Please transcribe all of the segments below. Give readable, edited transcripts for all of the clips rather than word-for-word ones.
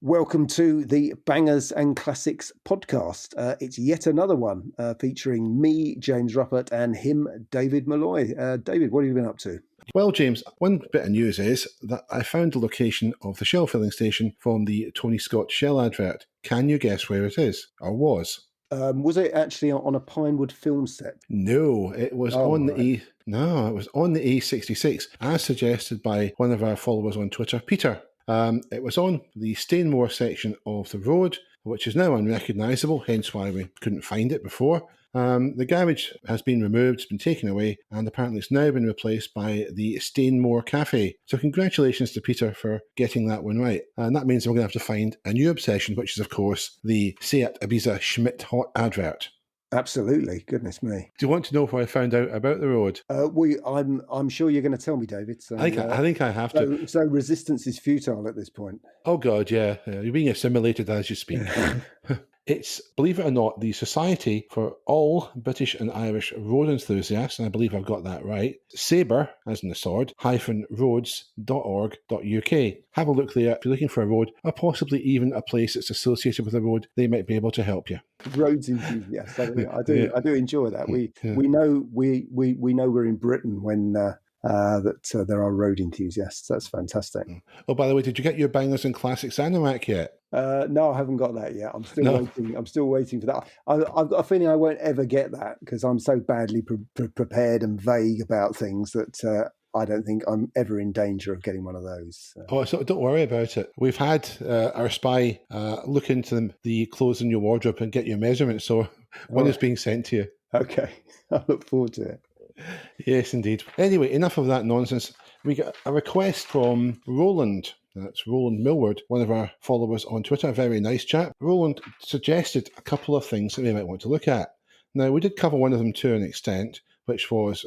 Welcome to the Bangers and Classics podcast. It's yet another one featuring me, James Ruppert, and him, David Milloy. David, what have you been up to? Well, James, one bit of news is that I found the location of the Shell filling station from the Tony Scott Shell advert. Can you guess where it is, or was? Was it actually on a Pinewood film set? No, it was on the A66, as suggested by one of our followers on Twitter, Peter. It was on the Stainmore section of the road, which is now unrecognisable, hence why we couldn't find it before. The garage has been removed, it's been taken away, and apparently it's now been replaced by the Stainmore Cafe. So congratulations to Peter for getting that one right. And that means we're going to have to find a new obsession, which is, of course, the Seat Ibiza Schmidt Hot advert. Absolutely, goodness me. Do you want to know where I found out about the road? I'm sure you're going to tell me, David. So, I think I have to. So resistance is futile at this point. Oh God, yeah. You're being assimilated as you speak. It's, believe it or not, the Society for All British and Irish Road Enthusiasts, and I believe I've got that right, Sabre, as in the sword, -roads.org.uk. Have a look there if you're looking for a road, or possibly even a place that's associated with a road. They might be able to help you. Roads enthusiasts, I do enjoy that. We know we're in Britain when there are road enthusiasts. That's fantastic. Oh, by the way, did you get your Bangers and Classics Anorak yet? No, I haven't got that yet. I'm still waiting. I'm still waiting for that. I've got a feeling I won't ever get that because I'm so badly prepared and vague about things that I don't think I'm ever in danger of getting one of those. So don't worry about it. We've had our spy look into the clothes in your wardrobe and get your measurements. So one is being sent to you. Okay, I look forward to it. Yes, indeed. Anyway, enough of that nonsense. We got a request from Roland. That's Roland Millward, one of our followers on Twitter. A very nice chap. Roland suggested a couple of things that we might want to look at. Now, we did cover one of them to an extent, which was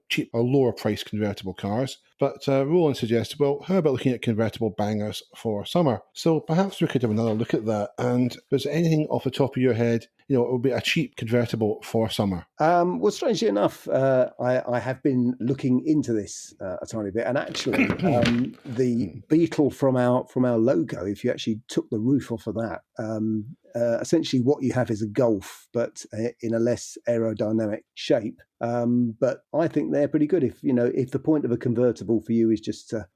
cheap or lower price convertible cars. But Roland suggested, well, how about looking at convertible bangers for summer? So perhaps we could have another look at that. And was there anything off the top of your head, it would be a cheap convertible for summer? Well, strangely enough, I have been looking into this a tiny bit, and actually, the Beetle from our logo, if you actually took the roof off of that, essentially what you have is a Golf, but in a less aerodynamic shape. But I think they're pretty good. If the point of a convertible for you is just to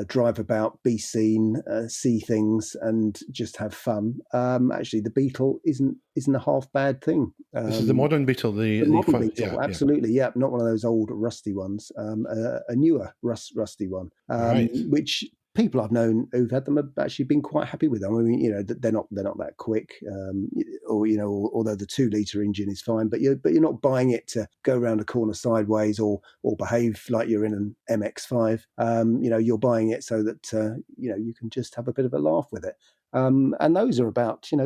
drive about, be seen, see things, and just have fun, actually, the Beetle isn't a half bad thing. This is the modern Beetle, the modern Beetle, absolutely, yeah, not one of those old rusty ones. A newer rusty one, right. Which people I've known who've had them have actually been quite happy with them. I mean, they're not that quick, although the 2-litre engine is fine, but you're not buying it to go around a corner sideways or behave like you're in an MX-5. You're buying it so that you can just have a bit of a laugh with it. And those are about, you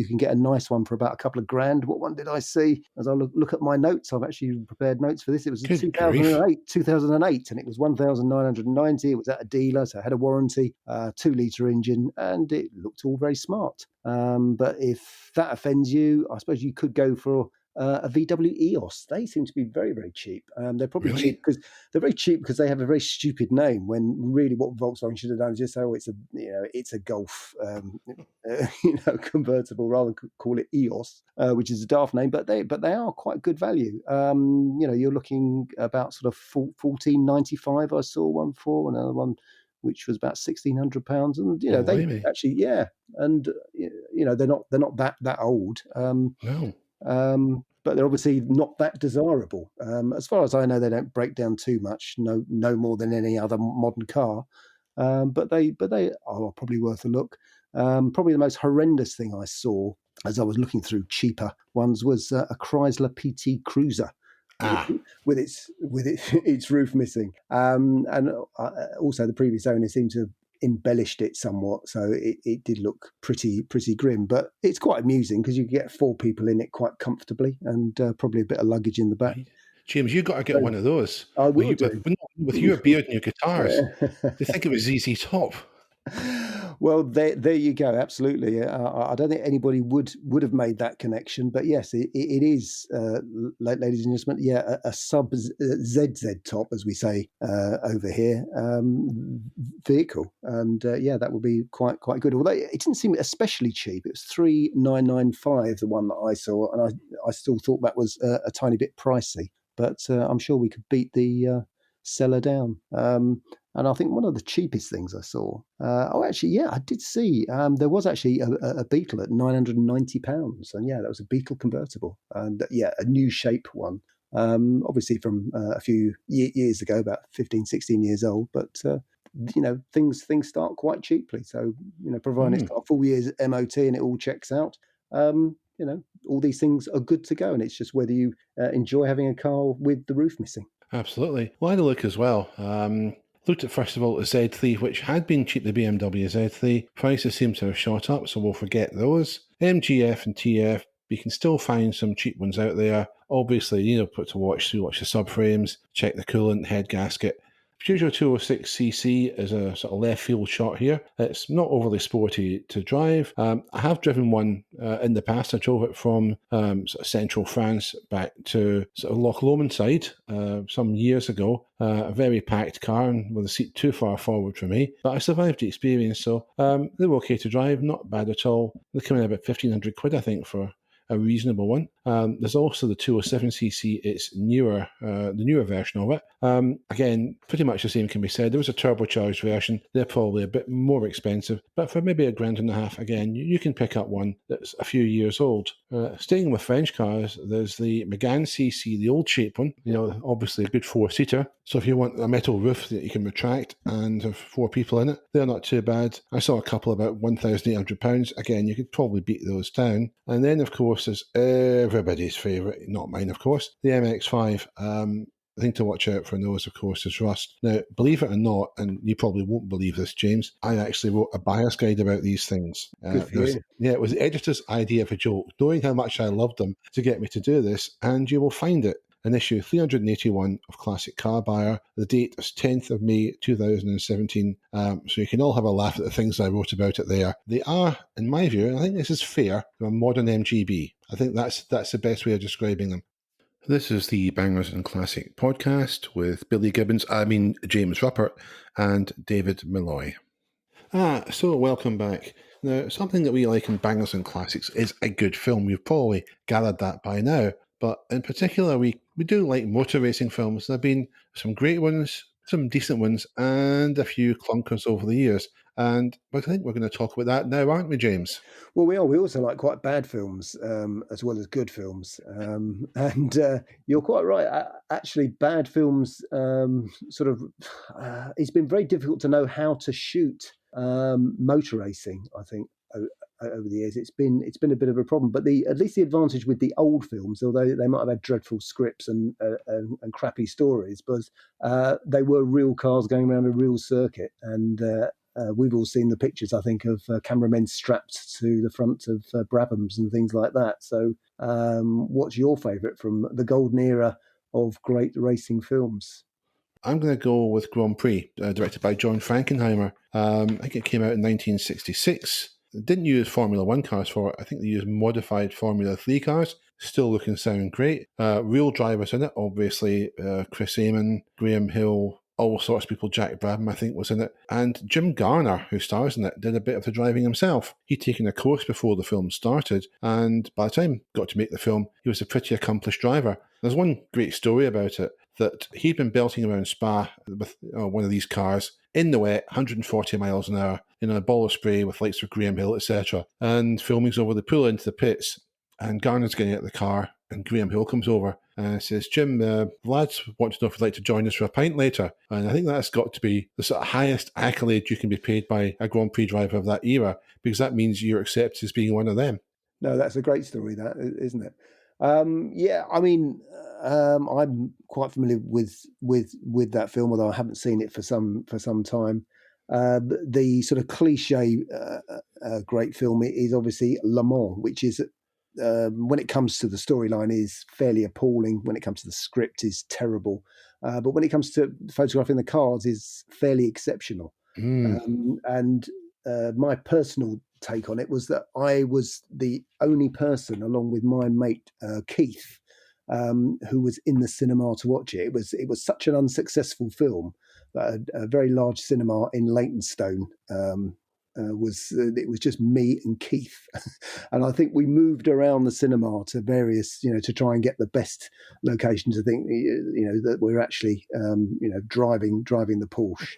can get a nice one for about a couple of grand. What one did I see? As I look at my notes, I've actually prepared notes for this. It was 2008, and it was 1,990. It was at a dealer, so it had a warranty, 2-litre engine, and it looked all very smart. But if that offends you, I suppose you could go for a VW EOS. They seem to be very, very cheap. They're probably cheap because they're very cheap because they have a very stupid name. When really, what Volkswagen should have done is just say, "Oh, it's a Golf, convertible," rather than call it EOS, which is a daft name. But they are quite good value. You're looking about sort of £1,495. I saw one for another one, which was about £1,600, and they actually, and they're not that old. No. But they're obviously not that desirable. As far as I know, they don't break down too much, no more than any other modern car. But they are probably worth a look. Probably the most horrendous thing I saw as I was looking through cheaper ones was a Chrysler PT Cruiser. With its roof missing, and also the previous owner seemed to have embellished it somewhat, so it did look pretty grim. But it's quite amusing because you can get 4 people in it quite comfortably, and probably a bit of luggage in the back. James, you got to get one of those. I will do. With your beard and your guitars. They think it was ZZ Top. Well, there you go. Absolutely. I don't think anybody would have made that connection, but yes, it is, ladies and gentlemen, yeah, a sub ZZ top, as we say over here, vehicle, and yeah, that would be quite good. Although it didn't seem especially cheap. It was 3,995, the one that I saw, and I still thought that was a tiny bit pricey. But I'm sure we could beat the seller down. And I think one of the cheapest things I saw. Actually, yeah, I did see there was actually a Beetle at £990, and yeah, that was a Beetle convertible, and yeah, a new shape one. Obviously from a few years ago, about 15, 16 years old, but things start quite cheaply. So providing it's Mm, got a full year's MOT and it all checks out, all these things are good to go, and it's just whether you enjoy having a car with the roof missing. absolutely. Well, I had a look as well. Looked at first of all the Z3, which had been cheap, the BMW Z3. Prices seem to have shot up, so we'll forget those. MGF and TF, we can still find some cheap ones out there. Obviously, put to watch the subframes, check the coolant, head gasket. Peugeot 206cc is a sort of left field shot here. It's not overly sporty to drive. I have driven one in the past. I drove it from sort of central France back to sort of Loch Lomond side some years ago. A very packed car and with the seat too far forward for me. But I survived the experience, so they were okay to drive, not bad at all. They come in about 1,500 quid, I think, for a reasonable one. There's also the 207cc. It's newer, the newer version of it. Again, pretty much the same can be said. There was a turbocharged version. They're probably a bit more expensive, but for maybe £1,500, again, you can pick up one that's a few years old. Staying with French cars, there's the Megane CC, the old shape one. Obviously a good four-seater. So if you want a metal roof that you can retract and have four people in it, they're not too bad. I saw a couple about £1,800. Again, you could probably beat those down. And then, of course, there's everybody's favourite, not mine, of course, the MX-5. The thing to watch out for those, of course, is rust. Now, believe it or not, and you probably won't believe this, James, I actually wrote a buyer's guide about these things. Good for you. It was the editor's idea of a joke, knowing how much I loved them, to get me to do this, and you will find it. An issue 381 of Classic Car Buyer. The date is 10th of May 2017. So you can all have a laugh at the things I wrote about it there. They are, in my view, and I think this is fair, a modern MGB. I think that's the best way of describing them. This is the Bangers and Classic podcast with James Ruppert and David Milloy. So welcome back. Now, something that we like in Bangers and Classics is a good film. You've probably gathered that by now. But in particular, we do like motor racing films. There have been some great ones, some decent ones, and a few clunkers over the years. And I think we're going to talk about that now, aren't we, James? Well, we are. We also like quite bad films as well as good films. And you're quite right. Actually, bad films it's been very difficult to know how to shoot motor racing, I think. Over the years, it's been a bit of a problem. But at least the advantage with the old films, although they might have had dreadful scripts and crappy stories, was they were real cars going around a real circuit, and we've all seen the pictures, I think, of cameramen strapped to the front of Brabhams and things like that. So, what's your favourite from the golden era of great racing films? I'm going to go with Grand Prix, directed by John Frankenheimer. I think it came out in 1966. They didn't use Formula One cars for it. I think they used modified Formula 3 cars. Still look and sound great. Real drivers in it, obviously. Chris Amon, Graham Hill, all sorts of people. Jack Brabham, I think, was in it. And Jim Garner, who stars in it, did a bit of the driving himself. He'd taken a course before the film started, and by the time he got to make the film, he was a pretty accomplished driver. There's one great story about it, that he'd been belting around Spa with one of these cars in the wet, 140 miles an hour, a ball of spray with lights of Graham Hill, etc. And filming's over, they pull into the pits, and Garner's getting out of the car, and Graham Hill comes over and says, Jim, lads want to know if you'd like to join us for a pint later. And I think that's got to be the sort of highest accolade you can be paid by a Grand Prix driver of that era, because that means you're accepted as being one of them. No, that's a great story, that isn't it? Yeah, I mean, I'm quite familiar with that film, although I haven't seen it for some time. The sort of cliche great film is obviously Le Mans, which is when it comes to the storyline is fairly appalling. When it comes to the script, is terrible, but when it comes to photographing the cars, is fairly exceptional. Mm. And my personal take on it was that I was the only person, along with my mate Keith, who was in the cinema to watch it. It was such an unsuccessful film that a very large cinema in Leytonstone it was just me and Keith, and I think we moved around the cinema to various, to try and get the best locations. I think that we're actually driving the Porsche,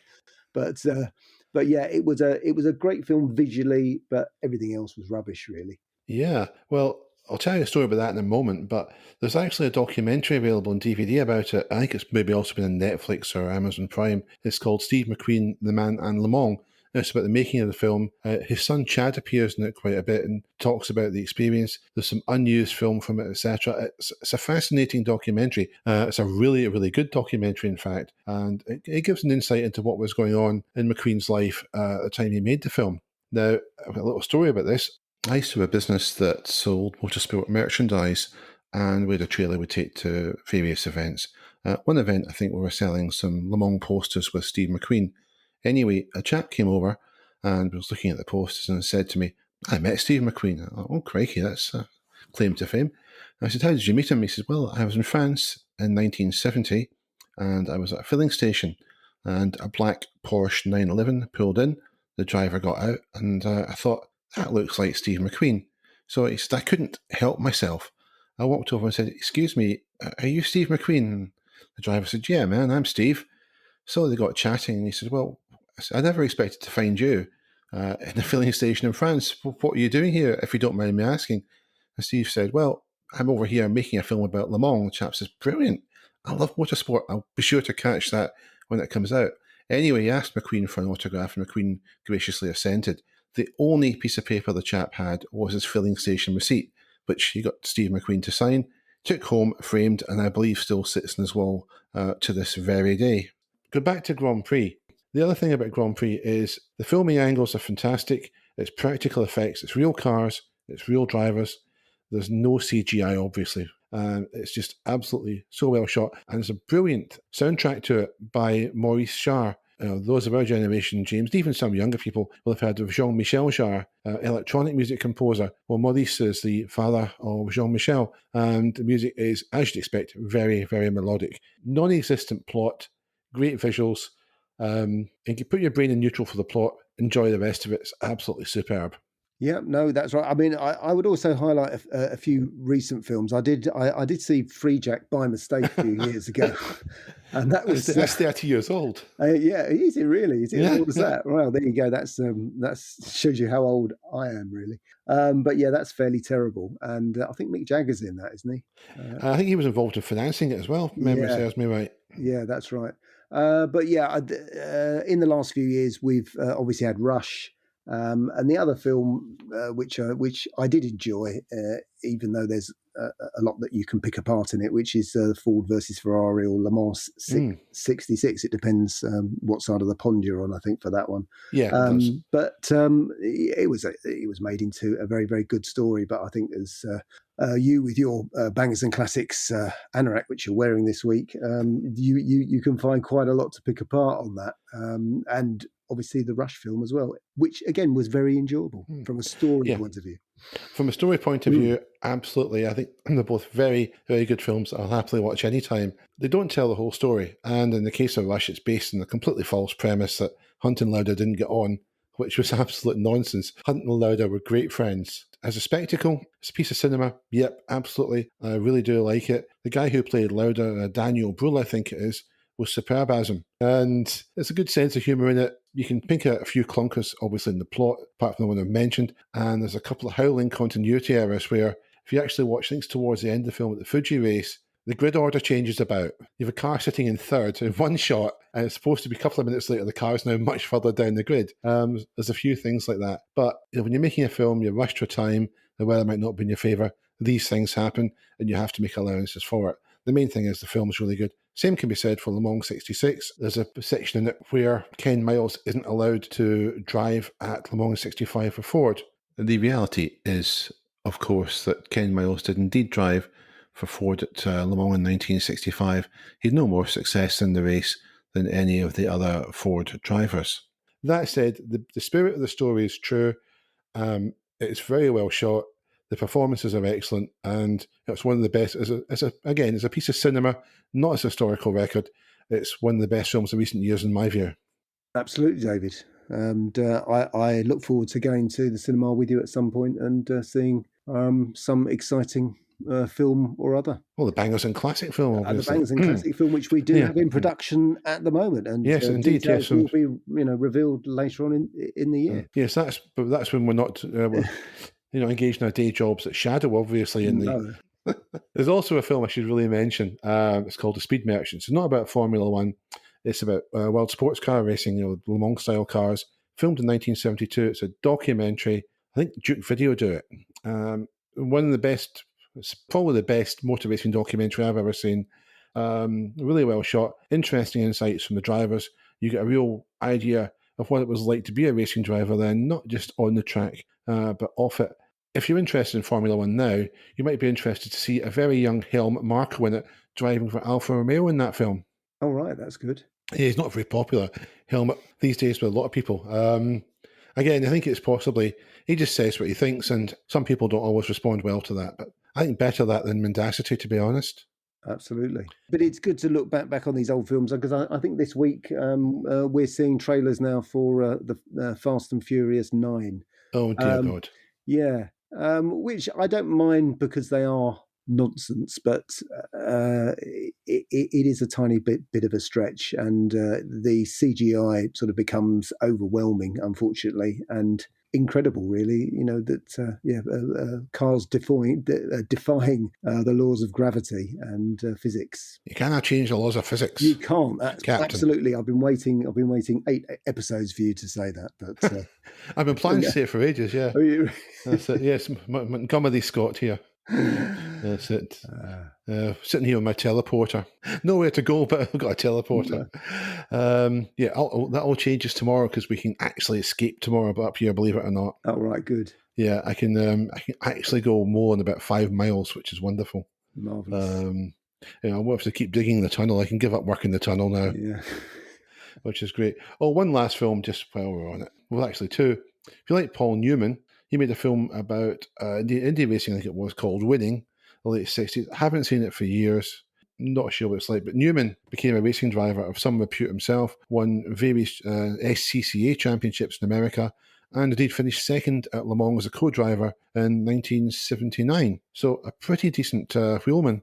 but yeah, it was a great film visually, but everything else was rubbish, really. Yeah, well, I'll tell you a story about that in a moment, but there's actually a documentary available on DVD about it. I think it's maybe also been on Netflix or Amazon Prime. It's called Steve McQueen, The Man and Le Mans. It's about the making of the film. His son Chad appears in it quite a bit and talks about the experience. There's some unused film from it, etc. It's a fascinating documentary. It's a really, really good documentary, in fact, and it gives an insight into what was going on in McQueen's life at the time he made the film. Now, I've got a little story about this. I used to have a business that sold motorsport merchandise, and we had a trailer we take to various events. One event, I think we were selling some Le Mans posters with Steve McQueen. Anyway, a chap came over and was looking at the posters and said to me, "I met Steve McQueen." I thought, "Oh, crikey, that's a claim to fame." And I said, "How did you meet him?" He said, "Well, I was in France in 1970, and I was at a filling station, and a black Porsche 911 pulled in. The driver got out, and I thought, that looks like Steve McQueen." So he said, I couldn't help myself. I walked over and said, "Excuse me, are you Steve McQueen?" And the driver said, "Yeah, man, I'm Steve." So they got chatting, and he said, "Well, I never expected to find you in a filling station in France. What are you doing here, if you don't mind me asking?" And Steve said, "Well, I'm over here making a film about Le Mans." The chap says, "Brilliant. I love motorsport. I'll be sure to catch that when it comes out." Anyway, he asked McQueen for an autograph, and McQueen graciously assented. The only piece of paper the chap had was his filling station receipt, which he got Steve McQueen to sign, took home, framed, and I believe still sits in his wall to this very day. Go back to Grand Prix. The other thing about Grand Prix is the filming angles are fantastic. It's practical effects. It's real cars. It's real drivers. There's no CGI, obviously. It's just absolutely so well shot. And there's a brilliant soundtrack to it by Maurice Jarre. Those of our generation, James, even some younger people will have heard of Jean-Michel Jarre, electronic music composer. Well, Maurice is the father of Jean-Michel, and the music is, as you'd expect, very, very melodic. Non-existent plot, great visuals, and you put your brain in neutral for the plot, enjoy the rest of it. It's absolutely superb. Yeah, no, that's right. I mean, I would also highlight a few recent films. I did see Free Jack by mistake a few years ago, and that was that's 30 years old. Yeah, is it really? Is it Yeah. as old as that? Well, there you go. That's shows you how old I am, really. But yeah, that's fairly terrible. And I think Mick Jagger's in that, isn't he? I think he was involved in financing it as well. Memory Yeah, serves me right. yeah, that's right. But yeah, in the last few years, we've obviously had Rush, and the other film which I did enjoy, even though there's a lot that you can pick apart in it, which is Ford versus Ferrari or Le Mans 66. It depends what side of the pond you're on, I think, for that one. Yeah, it does. But it was made into a very, very good story. But I think as you with your Bangers and Classics anorak, which you're wearing this week, you can find quite a lot to pick apart on that, and obviously the Rush film as well, which again was very enjoyable from a story point of view. From a story point of view, absolutely. I think they're both very, very good films I'll happily watch anytime. They don't tell the whole story, and in the case of Rush, it's based on a completely false premise that Hunt and Lauder didn't get on, which was absolute nonsense. Hunt and Lauder were great friends. As a spectacle, it's a piece of cinema. Yep, absolutely. I really do like it. The guy who played Lauder, Daniel Bruhl, I think it is, was superb as him. And there's a good sense of humour in it. You can pick out a few clunkers, obviously, in the plot, apart from the one I've mentioned. And there's a couple of howling continuity errors where, if you actually watch things towards the end of the film at the Fuji race, the grid order changes about. You have a car sitting in third in one shot, and it's supposed to be a couple of minutes later, the car's now much further down the grid. There's a few things like that. But when you're making a film, you're rushed for time, the weather might not be in your favour. These things happen, and you have to make allowances for it. The main thing is the film is really good. Same can be said for Le Mans 66. There's a section in it where Ken Miles isn't allowed to drive at Le Mans 65 for Ford. And the reality is, of course, that Ken Miles did indeed drive for Ford at Le Mans in 1965. He had no more success in the race than any of the other Ford drivers. That said, the spirit of the story is true. It's very well shot. The performances are excellent, and it's one of the best. As a piece of cinema, not as a historical record. It's one of the best films of recent years, in my view. Absolutely, David. And I look forward to going to the cinema with you at some point and seeing some exciting film or other. Well, the Bangers and Classic film, The obviously. Bangers and Classic film, which we do Yeah. have in production at the moment, and Yes, indeed. details Yes, will be revealed later on in the year. yes, that's when we're not engaged in our day jobs at Shadow, obviously. No. There's also a film I should really mention. It's called The Speed Merchant. It's not about Formula One. It's about world sports car racing, Le Mans style cars. Filmed in 1972. It's a documentary. I think Duke Video do it. One of the best. It's probably the best motor racing documentary I've ever seen. Really well shot. Interesting insights from the drivers. You get a real idea of what it was like to be a racing driver then, not just on the track, but off it. If you're interested in Formula One now, you might be interested to see a very young Helmut Marko in it, driving for Alfa Romeo in that film. Oh, right, that's good. Yeah, he's not very popular, Helmut, these days with a lot of people. Again, I think it's possibly, he just says what he thinks, and some people don't always respond well to that, but I think better that than mendacity, to be honest. Absolutely. But it's good to look back on these old films, because I think this week we're seeing trailers now for the Fast and Furious 9. Oh, dear God. Yeah, which I don't mind because they are nonsense, but it is a tiny bit of a stretch, and the CGI sort of becomes overwhelming, unfortunately, and incredible, really. Cars defying the laws of gravity and physics. You cannot change the laws of physics. You can't. Captain. Absolutely. I've been waiting 8 episodes for you to say that, but I've been planning to say it for ages. Yeah, that's it. Yes, Montgomery Scott here. That's it. Sitting here with my teleporter. Nowhere to go, but I've got a teleporter. That all changes tomorrow because we can actually escape tomorrow up here, believe it or not. Oh, right, good. Yeah, I can actually go more than about 5 miles, which is wonderful. Marvellous. I won't have to keep digging the tunnel. I can give up working the tunnel now. Yeah. Which is great. Oh, one last film just while we're on it. Well, actually two. If you like Paul Newman, he made a film about indie racing, I think it was, called Winning, the late 60s. I haven't seen it for years. Not sure what it's like, but Newman became a racing driver of some repute himself, won various SCCA championships in America, and indeed finished second at Le Mans as a co-driver in 1979. So a pretty decent wheelman.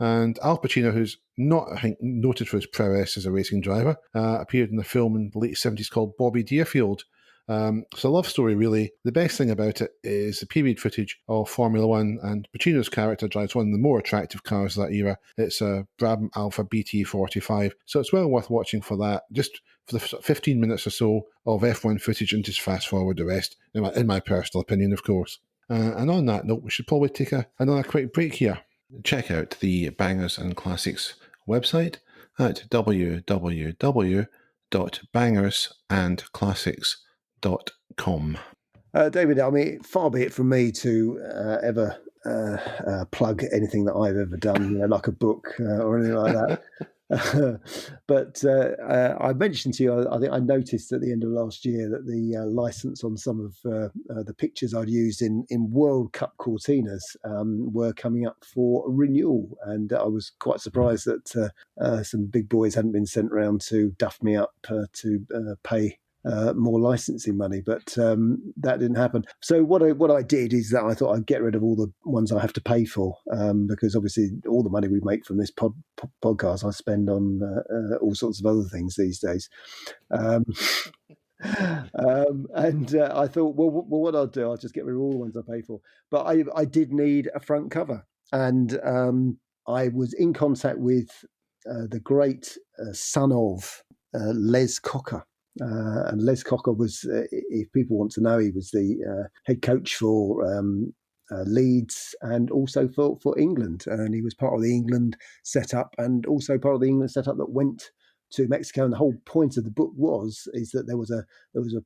And Al Pacino, who's not, I think, noted for his prowess as a racing driver, appeared in a film in the late 70s called Bobby Deerfield. It's a love story, really. The best thing about it is the period footage of Formula One, and Pacino's character drives one of the more attractive cars of that era. It's a Brabham Alpha BT45, so it's well worth watching for that. Just for the 15 minutes or so of F1 footage, and just fast forward the rest, in my personal opinion, of course. And on that note, we should probably take another quick break here. Check out the Bangers and Classics website at www.bangersandclassics.com. David, I mean, far be it from me to ever plug anything that I've ever done, like a book or anything like that. But I mentioned to you, I think I noticed at the end of last year that the license on some of the pictures I'd used in World Cup Cortinas were coming up for renewal. And I was quite surprised that some big boys hadn't been sent around to duff me up to pay more licensing money, but that didn't happen. So what I did is that I thought I'd get rid of all the ones I have to pay for, because obviously all the money we make from this podcast I spend on all sorts of other things these days. And I thought, well, what I'll do, I'll just get rid of all the ones I pay for. But I did need a front cover, and I was in contact with the great son of Les Cocker. And Les Cocker was, if people want to know, he was the head coach for Leeds and also for England. And he was part of the England setup, and also part of the England setup that went to Mexico. And the whole point of the book is that there was a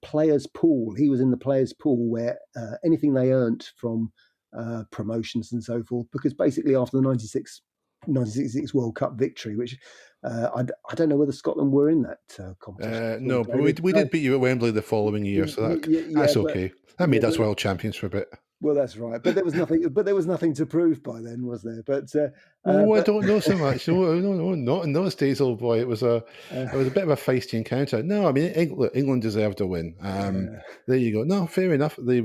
players' pool. He was in the players' pool where anything they earned from promotions and so forth, because basically after the 96 1966 World Cup victory, which I don't know whether Scotland were in that competition at all, No, but David. we did beat you at Wembley the following year, so Yeah, that's but okay. That yeah, made us but world champions for a bit. well, that's right. But there was nothing. But there was nothing to prove by then, was there? Oh, I But don't know so much. No, not in those days, old boy. It was a bit of a feisty encounter. No, I mean England deserved a win. There you go. No, fair enough. They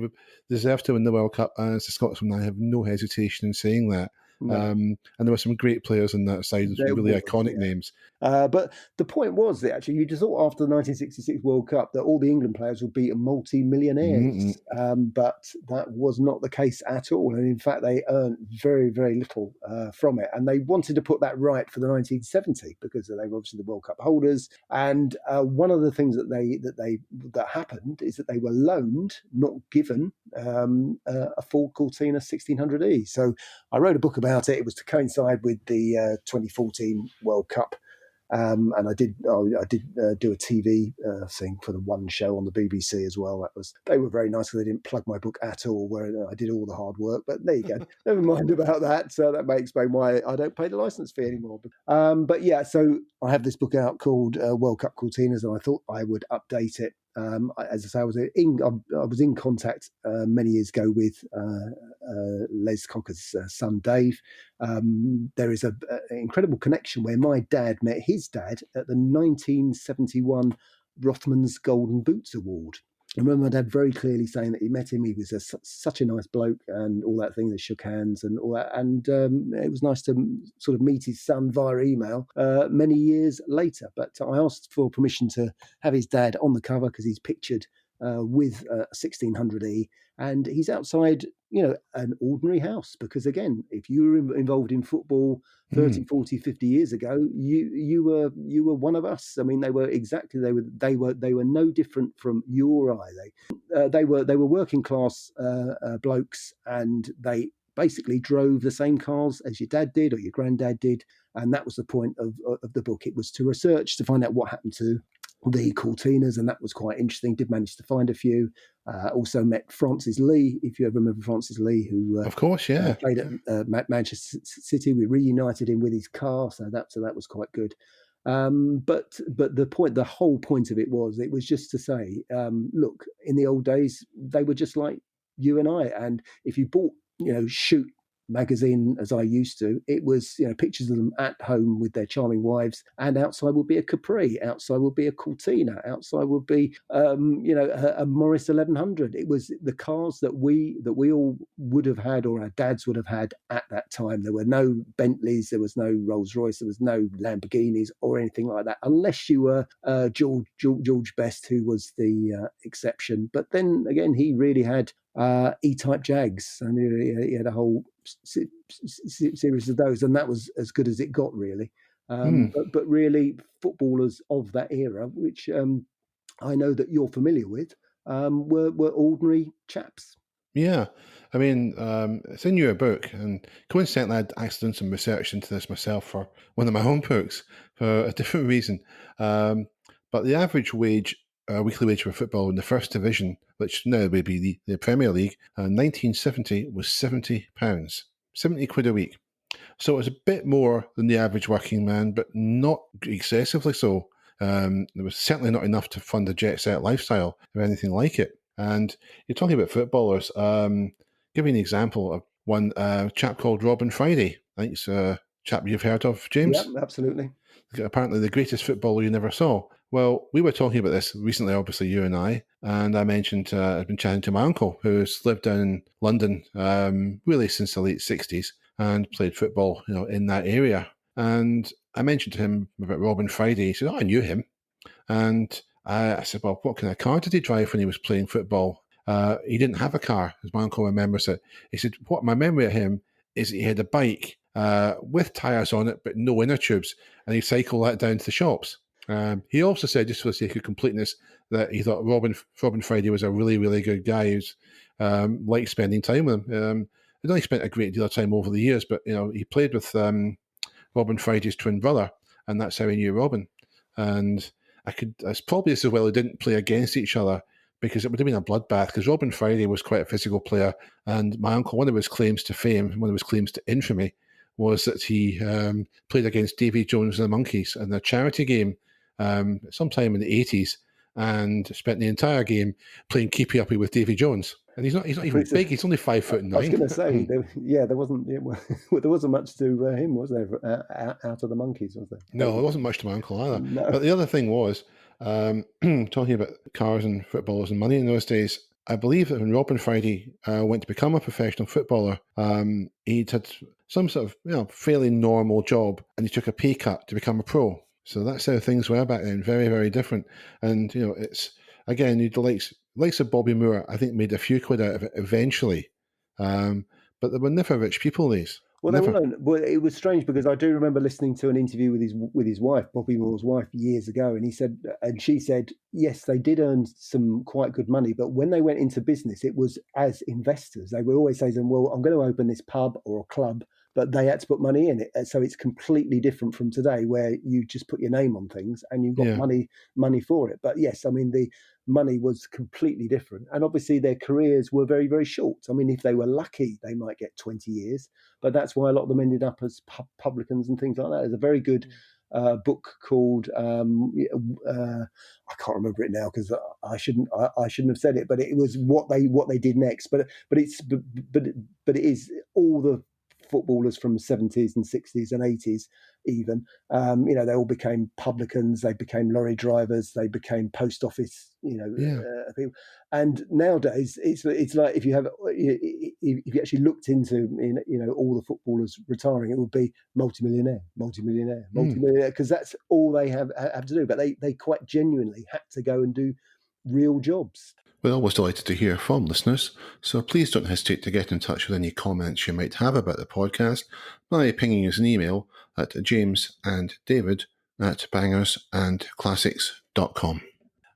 deserved to win the World Cup, and as a Scotsman, I have no hesitation in saying that. no, And there were some great players on that side, some there really was. iconic Yeah. names. But the point was that actually you just thought after the 1966 World Cup that all the England players would be Mm-mm. multi-millionaires, but that was not the case at all. And in fact, they earned very, very little from it. And they wanted to put that right for the 1970 because they were obviously the World Cup holders. And one of the things that happened is that they were loaned, not given, a full Cortina 1600E. So I wrote a book about it. It was to coincide with the 2014 World Cup. And I did do a TV thing for the One show on the BBC as well. They were very nice because they didn't plug my book at all, where I did all the hard work. But there you go. Never mind about that. So that may explain why I don't pay the license fee anymore. But yeah, so I have this book out called World Cup Cortinas, and I thought I would update it. As I say, I was in contact many years ago with Les Cocker's son Dave. There is an incredible connection where my dad met his dad at the 1971 Rothman's Golden Boots Award. I remember my dad very clearly saying that he met him. He was such a nice bloke and all that thing. They shook hands and all that. And it was nice to sort of meet his son via email many years later. But I asked for permission to have his dad on the cover because he's pictured with a 1600E. And he's outside, an ordinary house. Because again, if you were involved in football 30, 40, 50 years ago, you were one of us. I mean, they were no different from you or I. They were working class blokes, and they basically drove the same cars as your dad did or your granddad did. And that was the point of the book. It was to research to find out what happened to the Cortinas, and that was quite interesting. Did manage to find a few. Also met Francis Lee, if you ever remember Francis Lee, who Of course, yeah. played at Manchester City. We reunited him with his car, so that was quite good. But the whole point of it was just to say, look, in the old days they were just like you and I, and if you bought Shoot magazine as I used to, it was pictures of them at home with their charming wives, and outside would be a Capri, outside would be a Cortina, outside would be a Morris 1100. It was the cars that we all would have had, or our dads would have had at that time. There were no Bentleys, there was no Rolls Royce, there was no Lamborghinis or anything like that, unless you were George Best, who was the exception. But then again, he really had E-type Jags. I mean, he had a whole series of those, and that was as good as it got, really. But really, footballers of that era, which I know that you're familiar with, were ordinary chaps. Yeah, I mean, it's in your book, and coincidentally, I'd actually done some research into this myself for one of my own books for a different reason. But the average weekly wage for football in the first division, which now would be the Premier League, 1970 was £70, 70 quid a week. So it was a bit more than the average working man, but not excessively so. There was certainly not enough to fund a jet set lifestyle or anything like it. And you're talking about footballers. Give you an example of one chap called Robin Friday. I think it's a chap you've heard of, James. Yeah, absolutely. Apparently the greatest footballer you never saw. Well, we were talking about this recently, obviously, you and I mentioned I've been chatting to my uncle, who's lived down in London really since the late 60s and played football, in that area. And I mentioned to him about Robin Friday. He said, I knew him. And I said, well, what kind of car did he drive when he was playing football? He didn't have a car, as my uncle remembers it. He said, what my memory of him is that he had a bike with tyres on it, but no inner tubes, and he'd cycle that down to the shops. He also said, just for the sake of completeness, that he thought Robin Friday was a really, really good guy who's liked spending time with him. He'd only spent a great deal of time over the years, but he played with Robin Friday's twin brother, and that's how he knew Robin. And it's probably as well they didn't play against each other, because it would have been a bloodbath, because Robin Friday was quite a physical player, and my uncle, one of his claims to fame, one of his claims to infamy, was that he played against Davy Jones and the Monkees in a charity game sometime in the 80s, and spent the entire game playing keepy uppy with Davy Jones. And he's not even big. He's only 5'9". I was going to say, there wasn't there wasn't much to him, was there? Out of the Monkees, was there? No, there wasn't much to my uncle either. No. But the other thing was, talking about cars and footballers and money in those days, I believe that when Robin Friday went to become a professional footballer, he'd had some sort of fairly normal job, and he took a pay cut to become a pro. So that's how things were back then. Very, very different. And it's again, the likes of Bobby Moore, I think, made a few quid out of it eventually. But they were never rich people, these. Well, they weren't. Well, it was strange because I do remember listening to an interview with his wife, Bobby Moore's wife, years ago, and she said, yes, they did earn some quite good money, but when they went into business, it was as investors. They would always say to them, "Well, I'm going to open this pub or a club," but they had to put money in it. So it's completely different from today, where you just put your name on things and you got money for it. But yes, I mean the money was completely different, and obviously their careers were very, very short. I mean, if they were lucky, they might get 20 years. But that's why a lot of them ended up as publicans and things like that. There's a very good book called I can't remember it now because I shouldn't have said it, but it was what they did next. But it is all the footballers from the 70s and 60s and 80s even. They all became publicans, they became lorry drivers, they became post office people. And nowadays it's like if you actually looked into all the footballers retiring, it would be multimillionaire, because that's all they have to do. But they quite genuinely had to go and do real jobs. We're always delighted to hear from listeners, so please don't hesitate to get in touch with any comments you might have about the podcast by pinging us an email at jamesanddavid@bangersandclassics.com.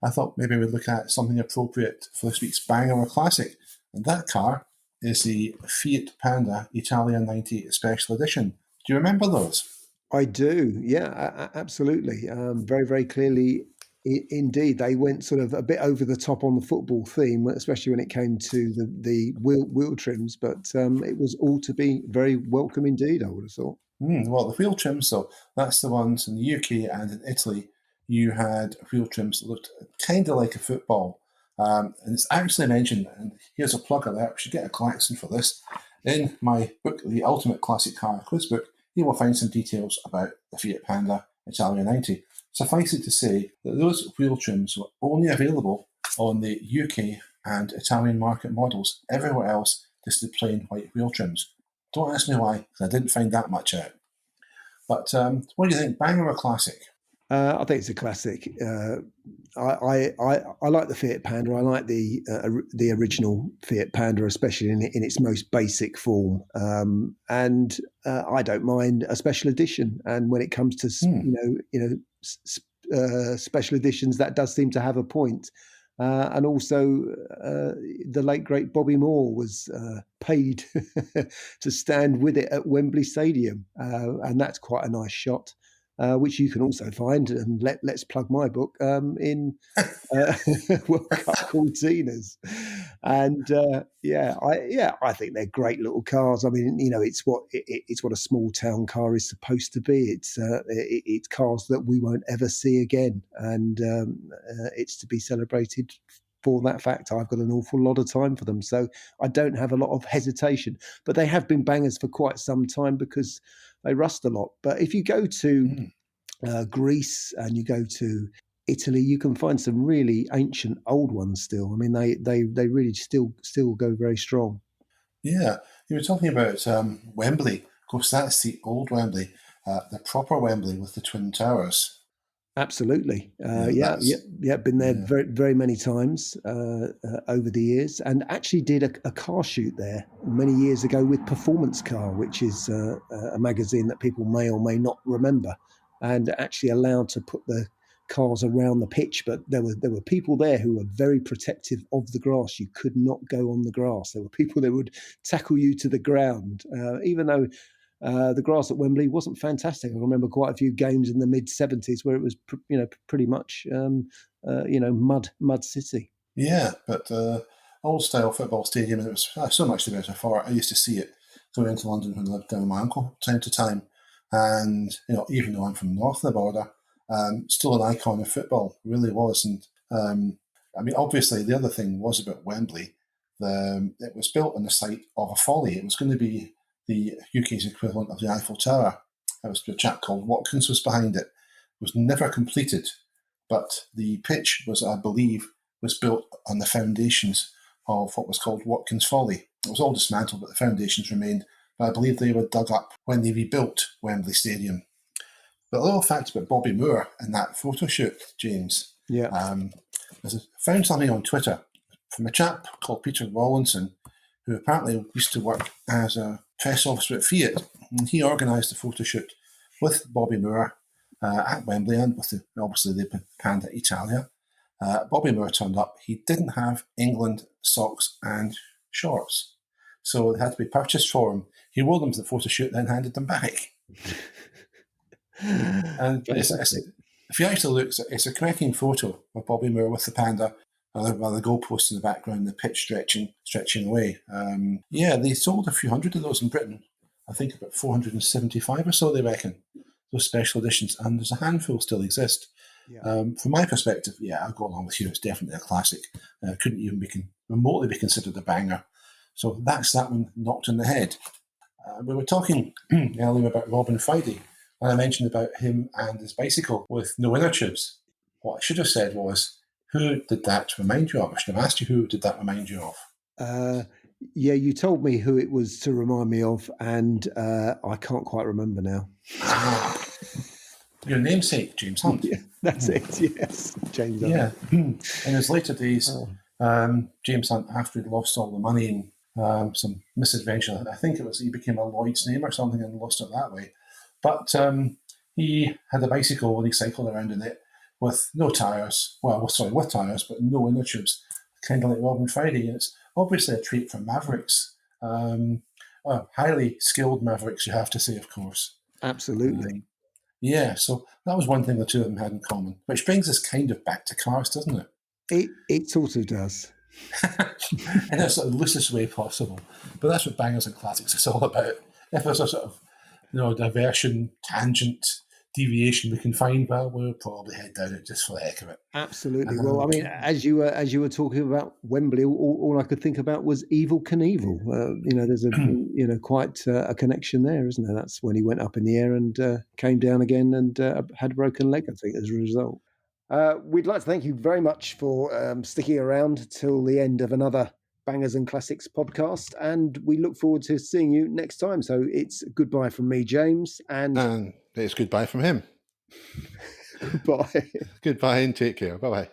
I thought maybe we'd look at something appropriate for this week's Banger or Classic, and that car is the Fiat Panda Italia 90 Special Edition. Do you remember those? I do, yeah, absolutely. Very, very clearly. Indeed, they went sort of a bit over the top on the football theme, especially when it came to the wheel trims. But it was all to be very welcome indeed, I would have thought. Well, the wheel trims, though, that's the ones in the UK and in Italy. You had wheel trims that looked kind of like a football. And it's actually mentioned, and here's a plug alert, we should get a collection for this. In my book, The Ultimate Classic Car Quiz Book, you will find some details about the Fiat Panda Italia 90. Suffice it to say that those wheel trims were only available on the UK and Italian market models. Everywhere else, just the plain white wheel trims. Don't ask me why, because I didn't find that much out. But what do you think, banger or classic? I think it's a classic. I like the Fiat Panda. I like the original Fiat Panda, especially in its most basic form. And I don't mind a special edition. And when it comes to special editions, that does seem to have a point. And also, the late great Bobby Moore was paid to stand with it at Wembley Stadium, and that's quite a nice shot. Which you can also find, and let's plug my book in World Cup Cortinas. And I think they're great little cars. I mean, it's what a small town car is supposed to be. It's cars that we won't ever see again, and it's to be celebrated for that fact. I've got an awful lot of time for them, so I don't have a lot of hesitation. But they have been bangers for quite some time because they rust a lot. But if you go to Greece and you go to Italy, you can find some really ancient old ones still. I mean, they really still go very strong. Yeah, you were talking about Wembley. Of course, that's the old Wembley, the proper Wembley with the Twin Towers. Absolutely. Been there very, very many times over the years, and actually did a car shoot there many years ago with Performance Car, which is a magazine that people may or may not remember, and actually allowed to put the cars around the pitch. But there were people there who were very protective of the grass. You could not go on the grass. There were people that would tackle you to the ground, even though the grass at Wembley wasn't fantastic. I remember quite a few games in the mid-70s where it was, pretty much, mud city. Yeah, but old-style football stadium, and it was so much the better for it. I used to see it going into London when I lived down with my uncle time to time. And, even though I'm from north of the border, still an icon of football, really was. And, obviously, the other thing was about Wembley. It was built on the site of a folly. It was going to be the UK's equivalent of the Eiffel Tower. It was a chap called Watkins was behind it. It was never completed, but the pitch was, I believe, was built on the foundations of what was called Watkins Folly. It was all dismantled, but the foundations remained. But I believe they were dug up when they rebuilt Wembley Stadium. But a little fact about Bobby Moore and that photo shoot, James. Yeah. I found something on Twitter from a chap called Peter Rawlinson, who apparently used to work as a press officer at Fiat. And he organised a photo shoot with Bobby Moore at Wembley and with obviously the Panda Italia. Bobby Moore turned up. He didn't have England socks and shorts, so they had to be purchased for him. He wore them to the photo shoot, then handed them back. And if you actually look, it's a cracking photo of Bobby Moore with the Panda, while the goalposts in the background, the pitch stretching away. They sold a few hundred of those in Britain. I think about 475 or so, they reckon, those special editions, and there's a handful still exist. Yeah. From my perspective, I'll go along with you. It's definitely a classic. Couldn't even remotely be considered a banger. So that's that one knocked on the head. We were talking earlier about Robin Friday, and I mentioned about him and his bicycle with no inner tubes. What I should have said was, who did that remind you of? I should have asked you, who did that remind you of? You told me who it was to remind me of, and I can't quite remember now. Your namesake, James Hunt. Yeah, that's it, yes. James Hunt. Yeah. In his later days, James Hunt, after he'd lost all the money and some misadventure, I think it was he became a Lloyd's name or something and lost it that way. But he had a bicycle and he cycled around in it with no tyres. With tyres, but no inner tubes, kind of like Robin Friday. And it's obviously a trait for mavericks. Highly skilled mavericks, you have to say, of course. Absolutely. So that was one thing the two of them had in common, which brings us kind of back to cars, doesn't it? It sort of does. In a sort of loosest way possible. But that's what Bangers and Classics is all about. If there's a sort of diversion, tangent, deviation we can find, well, we'll probably head down it just for the heck of it. Absolutely. Well, I mean, as you were talking about Wembley, all I could think about was Evel Knievel. There's a quite a connection there, isn't there? That's when he went up in the air and came down again and had a broken leg, I think, as a result. We'd like to thank you very much for sticking around till the end of another Bangers and Classics podcast, and we look forward to seeing you next time. So it's goodbye from me, James, and it's goodbye from him. Goodbye. Goodbye and take care. Bye-bye.